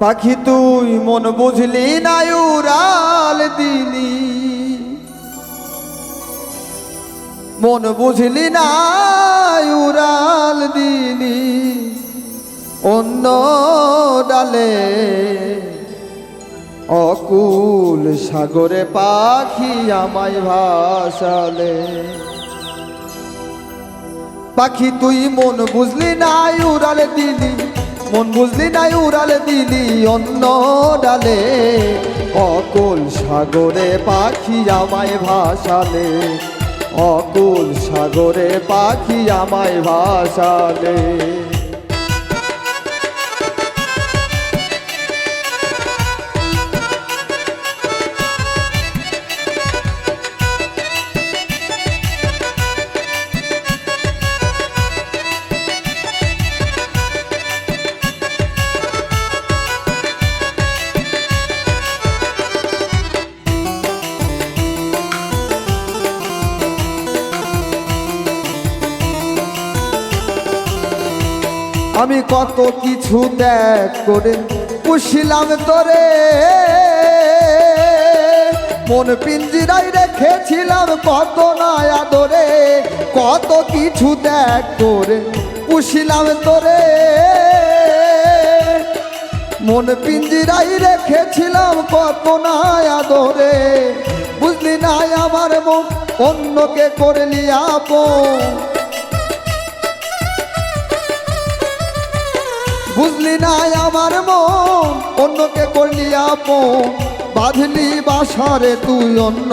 পাখি তুই মন বুঝলি না উড়াল দিলি, মন বুঝলি না উড়াল দিলি অন্য ডালে। অকুল সাগরে পাখি আমায় ভাসালে। পাখি তুই মন বুঝলি না উড়াল দিলি, মন বুঝলি না উড়াল দিলি অন্য ডালে। অকুল সাগরে পাখি আমায় ভাসালে, অকুল সাগরে পাখি আমায় ভাসালে। আমি কত কিছু ত্যাগ করে পুষিলাম তোরে, মন পিঞ্জিরায় রেখেছিলাম কত না আদরে। কত কিছু ত্যাগ করে পুষিলাম তোরে, মন পিঞ্জিরায় রেখেছিলাম কত না আদরে। বুঝলি না আমার মন অন্যকে করলি আপন, বুঝলি না আমার মন অন্যকে করলি আপন। বাঁধলি বাসারে তুই অন্য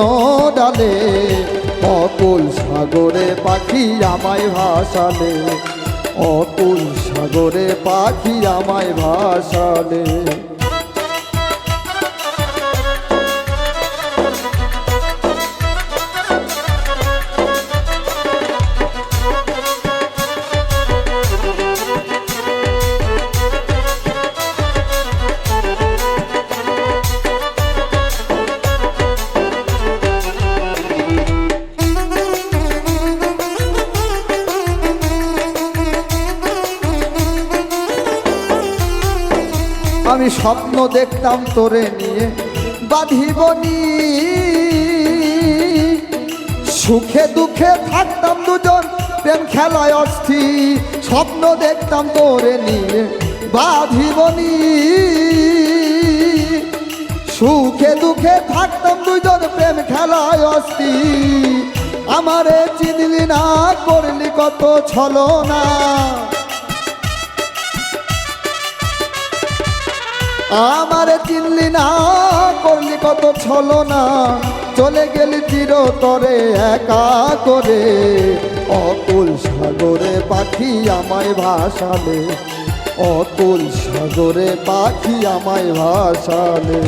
ডালে, অকুল সাগরে পাখি আমায় ভাসালে, অকুল সাগরে পাখি আমায় ভাসালে। আমি স্বপ্ন দেখতাম তোরে নিয়ে বাঁধিবনি, সুখে দুঃখে থাকতাম দুজন প্রেম খেলায় অস্থির। স্বপ্ন দেখতাম তোরে নিয়ে বাঁধিবনি, সুখে দুঃখে থাকতাম দুজন প্রেম খেলায় অস্থির। আমারে চিনলি না করলি কত ছলনা, আমারে চিনলি না করলি কত ছলনা। চলে গেলি চিরতরে একা করে, অকুল সাগরে পাখি আমায় ভাসালে, অকুল সাগরে পাখি আমায় ভাসালে।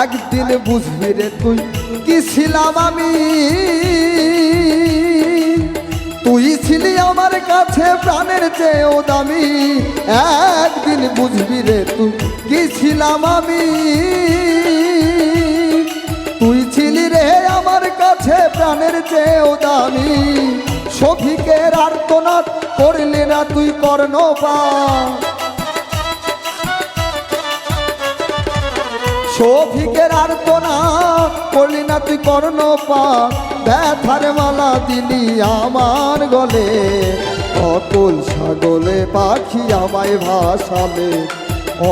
একদিন বুঝবি রে তুই কি ছিলাম আমি, তুই ছিলি আমার কাছে প্রাণের চেয়েও দামি। একদিন বুঝবি রে তুই কি ছিলাম আমি, তুই ছিলি রে আমার কাছে প্রাণের চেয়েও দামি। শফিকের আর্তনাদ করলি না তুই কর্ণপাত, শফিকের আর্তনাদ করলি না তুই কর্ণপাত। ব্যথার মালা দিলি আমার গলে, অকুল সাগরে পাখি আমায় ভাসালে,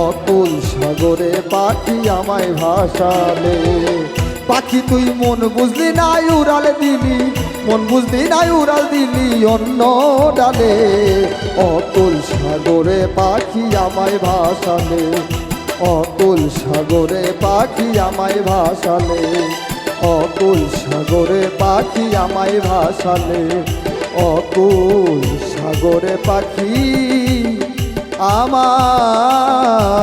অকুল সাগরে পাখি আমায় ভাসালে। পাখি তুই মন বুঝলি না উড়াল দিলি, মন বুঝলি না উড়াল দিলি অন্য ডালে। অতুল সাগরে পাখি আমায় ভাসালে, অতুল সাগরে পাখি আমায় ভাসালে, অতুল সাগরে পাখি আমায় ভাসালে, অতুল সাগরে পাখি আমায়